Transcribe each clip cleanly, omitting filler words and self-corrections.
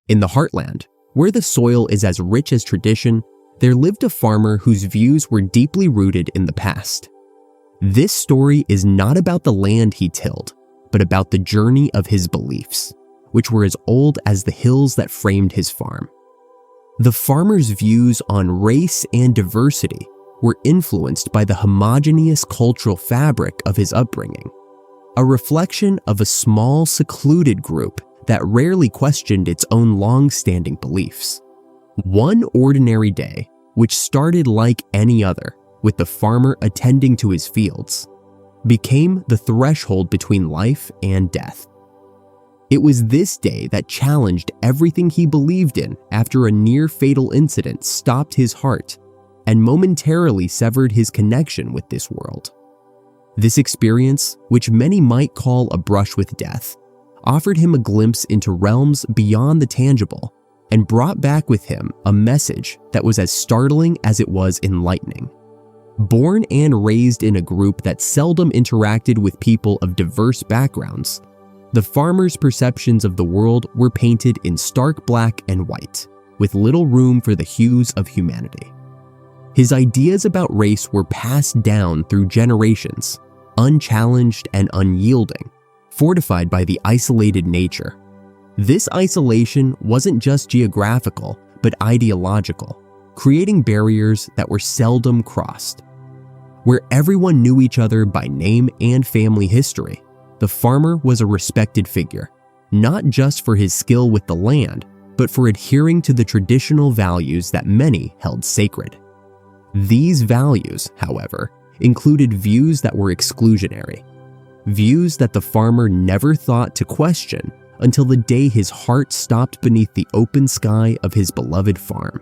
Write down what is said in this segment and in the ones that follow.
In the heartland, where the soil is as rich as tradition, there lived a farmer whose views were deeply rooted in the past. This story is not about the land he tilled, but about the journey of his beliefs, which were as old as the hills that framed his farm. The farmer's views on race and diversity were influenced by the homogeneous cultural fabric of his upbringing, a reflection of a small, secluded group that rarely questioned its own long-standing beliefs. One ordinary day, which started like any other, with the farmer attending to his fields, became the threshold between life and death. It was this day that challenged everything he believed in after a near-fatal incident stopped his heart and momentarily severed his connection with this world. This experience, which many might call a brush with death, offered him a glimpse into realms beyond the tangible and brought back with him a message that was as startling as it was enlightening. Born and raised in a group that seldom interacted with people of diverse backgrounds, the farmer's perceptions of the world were painted in stark black and white, with little room for the hues of humanity. His ideas about race were passed down through generations, unchallenged and unyielding, fortified by the isolated nature. This isolation wasn't just geographical, but ideological, creating barriers that were seldom crossed. Where everyone knew each other by name and family history, the farmer was a respected figure, not just for his skill with the land, but for adhering to the traditional values that many held sacred. These values, however, included views that were exclusionary, views that the farmer never thought to question until the day his heart stopped beneath the open sky of his beloved farm.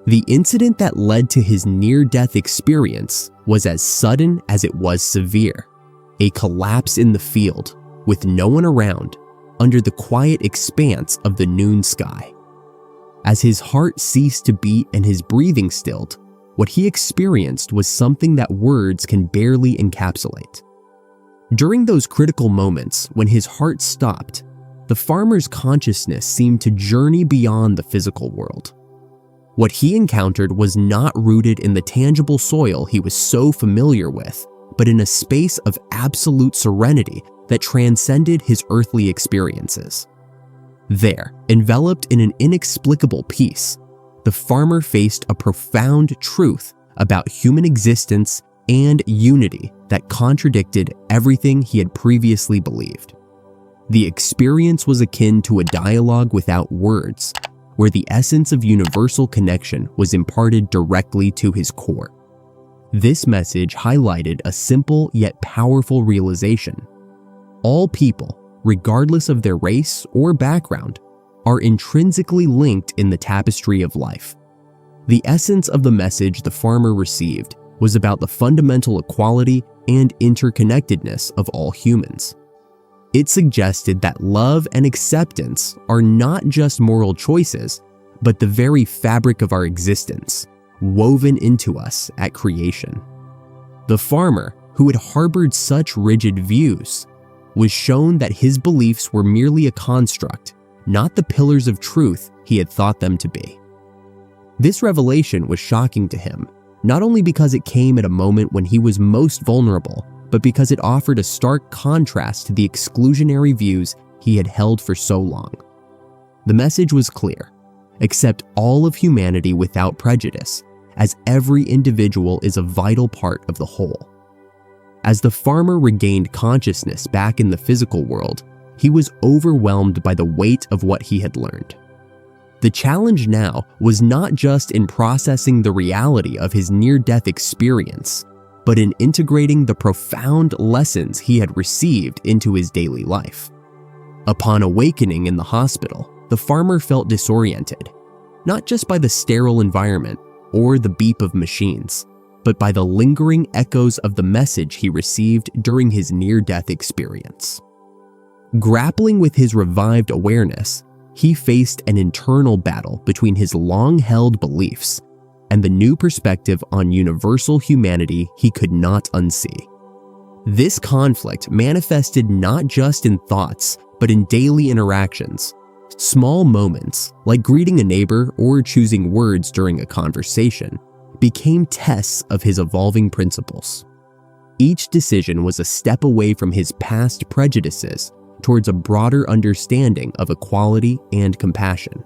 The incident that led to his near-death experience was as sudden as it was severe, a collapse in the field, with no one around, under the quiet expanse of the noon sky. As his heart ceased to beat and his breathing stilled, what he experienced was something that words can barely encapsulate. During those critical moments when his heart stopped, the farmer's consciousness seemed to journey beyond the physical world. What he encountered was not rooted in the tangible soil he was so familiar with, but in a space of absolute serenity that transcended his earthly experiences. There, enveloped in an inexplicable peace, the farmer faced a profound truth about human existence and unity that contradicted everything he had previously believed. The experience was akin to a dialogue without words, where the essence of universal connection was imparted directly to his core. This message highlighted a simple yet powerful realization. All people, regardless of their race or background, are intrinsically linked in the tapestry of life. The essence of the message the farmer received was about the fundamental equality and interconnectedness of all humans. It suggested that love and acceptance are not just moral choices, but the very fabric of our existence, woven into us at creation. The farmer, who had harbored such rigid views, was shown that his beliefs were merely a construct, not the pillars of truth he had thought them to be. This revelation was shocking to him, not only because it came at a moment when he was most vulnerable, but because it offered a stark contrast to the exclusionary views he had held for so long. The message was clear: accept all of humanity without prejudice, as every individual is a vital part of the whole. As the farmer regained consciousness back in the physical world, he was overwhelmed by the weight of what he had learned. The challenge now was not just in processing the reality of his near-death experience, but in integrating the profound lessons he had received into his daily life. Upon awakening in the hospital, the farmer felt disoriented, not just by the sterile environment or the beep of machines, but by the lingering echoes of the message he received during his near-death experience. Grappling with his revived awareness, he faced an internal battle between his long-held beliefs and the new perspective on universal humanity he could not unsee. This conflict manifested not just in thoughts, but in daily interactions, Small moments, like greeting a neighbor or choosing words during a conversation, became tests of his evolving principles. Each decision was a step away from his past prejudices towards a broader understanding of equality and compassion.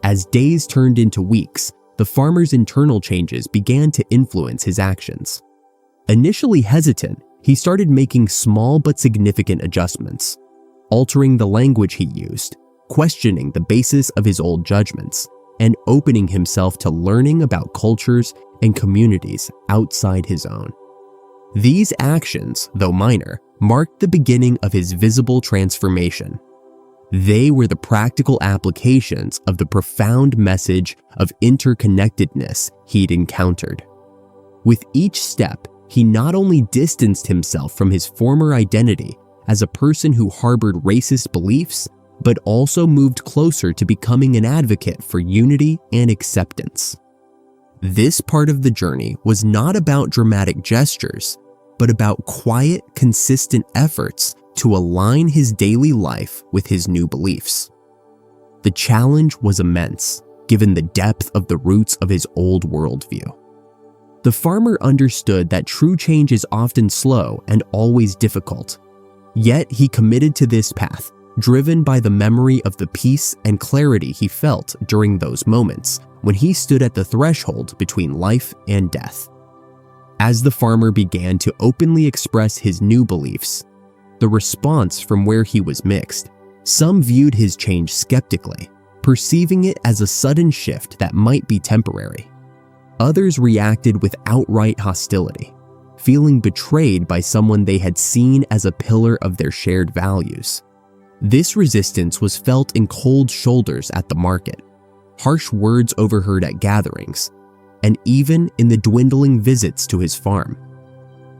As days turned into weeks, the farmer's internal changes began to influence his actions. Initially hesitant, he started making small but significant adjustments, altering the language he used, questioning the basis of his old judgments, and opening himself to learning about cultures and communities outside his own. These actions, though minor, marked the beginning of his visible transformation. They were the practical applications of the profound message of interconnectedness he'd encountered. With each step, he not only distanced himself from his former identity as a person who harbored racist beliefs, but also moved closer to becoming an advocate for unity and acceptance. This part of the journey was not about dramatic gestures, but about quiet, consistent efforts to align his daily life with his new beliefs. The challenge was immense, given the depth of the roots of his old worldview. The farmer understood that true change is often slow and always difficult. Yet he committed to this path, driven by the memory of the peace and clarity he felt during those moments when he stood at the threshold between life and death. As the farmer began to openly express his new beliefs, the response from where he was mixed. Some viewed his change skeptically, perceiving it as a sudden shift that might be temporary. Others reacted with outright hostility, feeling betrayed by someone they had seen as a pillar of their shared values. This resistance was felt in cold shoulders at the market, harsh words overheard at gatherings, and even in the dwindling visits to his farm.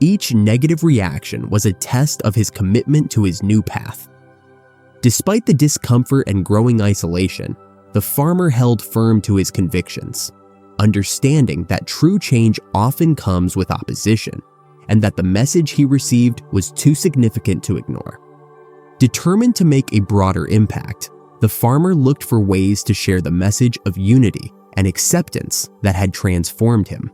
Each negative reaction was a test of his commitment to his new path. Despite the discomfort and growing isolation, the farmer held firm to his convictions, understanding that true change often comes with opposition, and that the message he received was too significant to ignore. Determined to make a broader impact, the farmer looked for ways to share the message of unity and acceptance that had transformed him.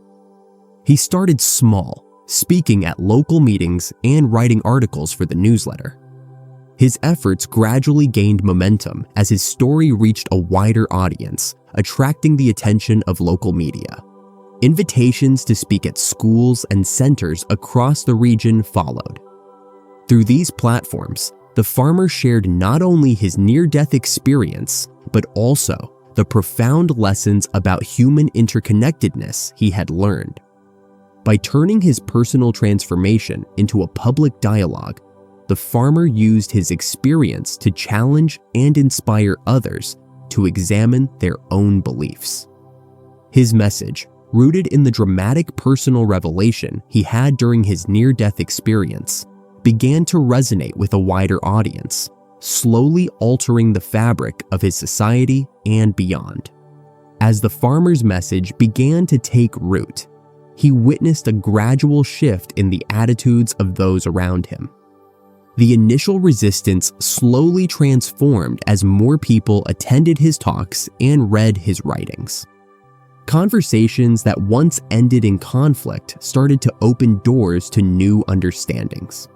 He started small, speaking at local meetings and writing articles for the newsletter. His efforts gradually gained momentum as his story reached a wider audience, attracting the attention of local media. Invitations to speak at schools and centers across the region followed. Through these platforms, the farmer shared not only his near-death experience, but also the profound lessons about human interconnectedness he had learned. By turning his personal transformation into a public dialogue, the farmer used his experience to challenge and inspire others to examine their own beliefs. His message, rooted in the dramatic personal revelation he had during his near-death experience, began to resonate with a wider audience, slowly altering the fabric of his society and beyond. As the farmer's message began to take root, he witnessed a gradual shift in the attitudes of those around him. The initial resistance slowly transformed as more people attended his talks and read his writings. Conversations that once ended in conflict started to open doors to new understandings.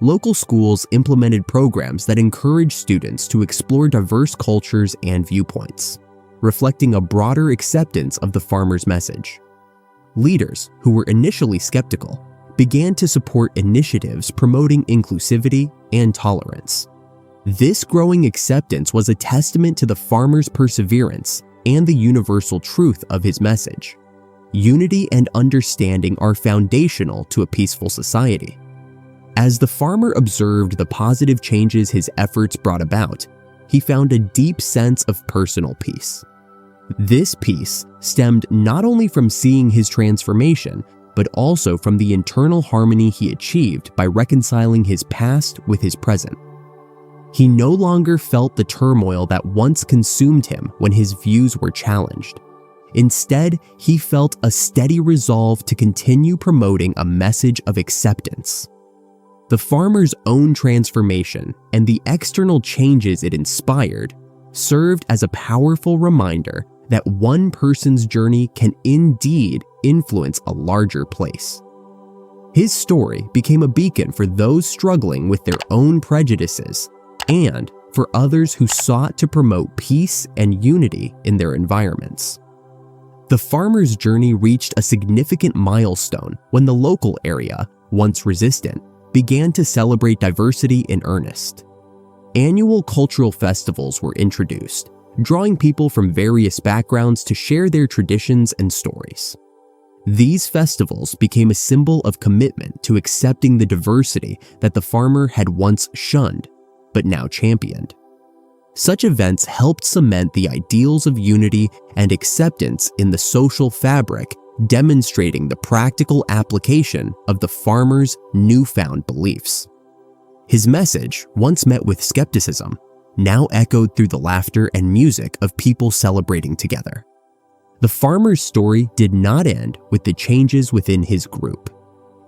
Local schools implemented programs that encouraged students to explore diverse cultures and viewpoints, reflecting a broader acceptance of the farmer's message. Leaders, who were initially skeptical, began to support initiatives promoting inclusivity and tolerance. This growing acceptance was a testament to the farmer's perseverance and the universal truth of his message. Unity and understanding are foundational to a peaceful society. As the farmer observed the positive changes his efforts brought about, he found a deep sense of personal peace. This peace stemmed not only from seeing his transformation, but also from the internal harmony he achieved by reconciling his past with his present. He no longer felt the turmoil that once consumed him when his views were challenged. Instead, he felt a steady resolve to continue promoting a message of acceptance. The farmer's own transformation and the external changes it inspired served as a powerful reminder that one person's journey can indeed influence a larger place. His story became a beacon for those struggling with their own prejudices and for others who sought to promote peace and unity in their environments. The farmer's journey reached a significant milestone when the local area, once resistant, began to celebrate diversity in earnest. Annual cultural festivals were introduced, drawing people from various backgrounds to share their traditions and stories. These festivals became a symbol of commitment to accepting the diversity that the farmer had once shunned, but now championed. Such events helped cement the ideals of unity and acceptance in the social fabric, demonstrating the practical application of the farmer's newfound beliefs. His message, once met with skepticism, now echoed through the laughter and music of people celebrating together. The farmer's story did not end with the changes within his group.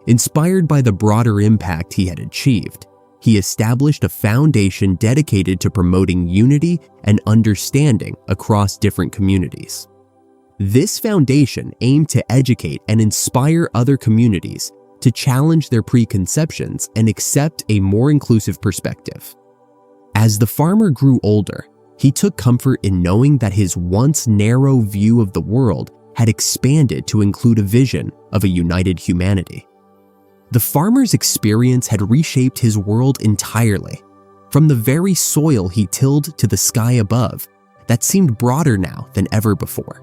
Inspired by the broader impact he had achieved, he established a foundation dedicated to promoting unity and understanding across different communities. This foundation aimed to educate and inspire other communities to challenge their preconceptions and accept a more inclusive perspective. As the farmer grew older, he took comfort in knowing that his once narrow view of the world had expanded to include a vision of a united humanity. The farmer's experience had reshaped his world entirely, from the very soil he tilled to the sky above, that seemed broader now than ever before.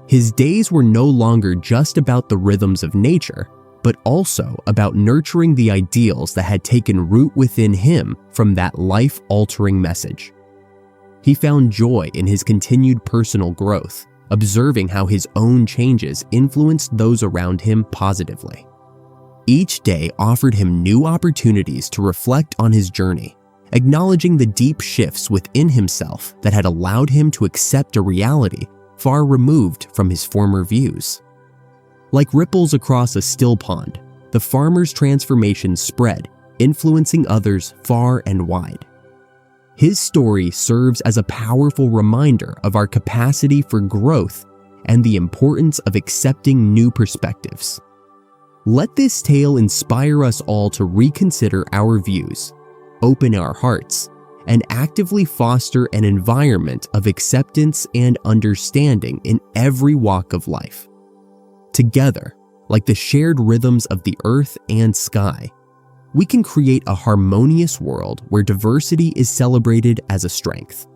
His days were no longer just about the rhythms of nature, but also about nurturing the ideals that had taken root within him from that life-altering message. He found joy in his continued personal growth, observing how his own changes influenced those around him positively. Each day offered him new opportunities to reflect on his journey, acknowledging the deep shifts within himself that had allowed him to accept a reality far removed from his former views. Like ripples across a still pond, the farmer's transformation spread, influencing others far and wide. His story serves as a powerful reminder of our capacity for growth and the importance of accepting new perspectives. Let this tale inspire us all to reconsider our views, open our hearts, and actively foster an environment of acceptance and understanding in every walk of life. Together, like the shared rhythms of the earth and sky, we can create a harmonious world where diversity is celebrated as a strength.